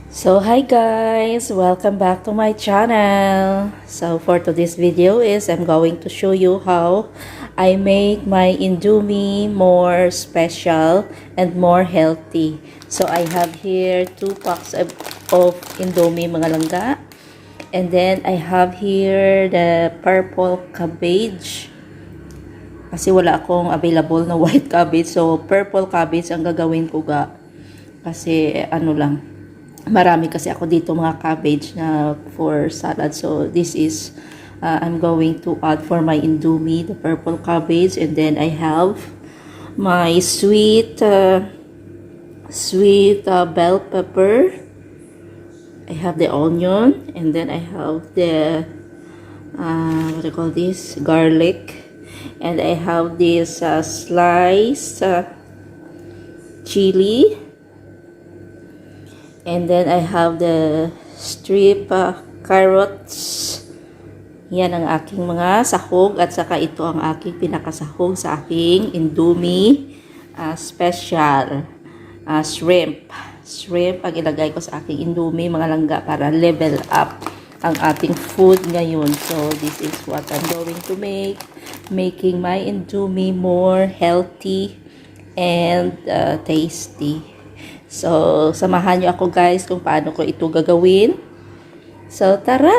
So hi guys, welcome back to my channel. So for today's video is I'm going to show you how I make my Indomie more special and more healthy. So I have here 2 packs of Indomie mga langga. And then I have here the purple cabbage. Kasi wala akong available na white cabbage. So purple cabbage ang gagawin ko ga. Kasi ano lang, marami kasi ako dito mga cabbage na for salad. So this is I'm going to add for my Indomie the purple cabbage, and then I have my sweet bell pepper. I have the onion, and then I have the what do you call this, garlic, and I have this sliced chili. And then I have the strip carrots. Yan ang aking mga sahog, at saka ito ang aking pinakasahog sa aking Indomie special shrimp. Shrimp ang ilagay ko sa aking Indomie mga langga para level up ang ating food ngayon. So this is what I'm going to make. Making my Indomie more healthy and tasty. So, samahan nyo ako guys kung paano ko ito gagawin. So, tara!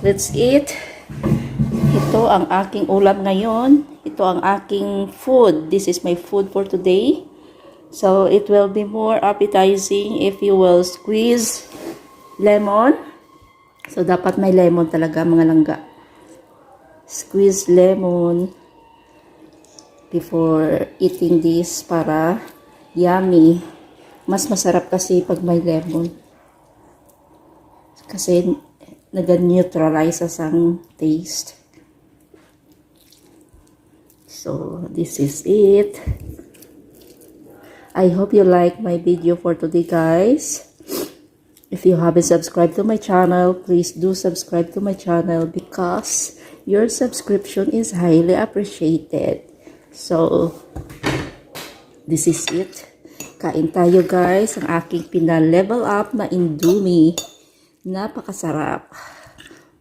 let's eat. Ito ang aking ulam ngayon. Ito ang aking food. This is my food for today. So, it will be more appetizing if you will squeeze lemon. So, dapat may lemon talaga mga langga. Squeeze lemon before eating this para yummy. Mas masarap kasi pag may lemon. Kasi nag-neutralize ang taste. So, this is it. I hope you like my video for today, guys. If you haven't subscribed to my channel, please do subscribe to my channel because your subscription is highly appreciated. So, this is it. Kain tayo, guys. Ang aking pina-level up na Indomie. Napakasarap.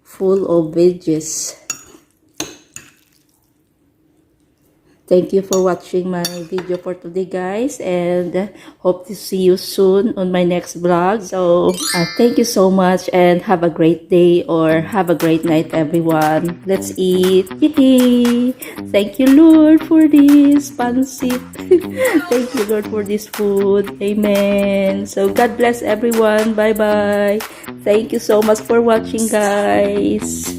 Full of veggies. Thank you for watching my video for today, guys, and hope to see you soon on my next vlog. So, thank you so much and have a great day or have a great night, everyone. Let's eat. Yay! Thank you, Lord, for this pancit. Thank you, Lord, for this food. Amen. So, God bless everyone. Bye-bye. Thank you so much for watching, guys.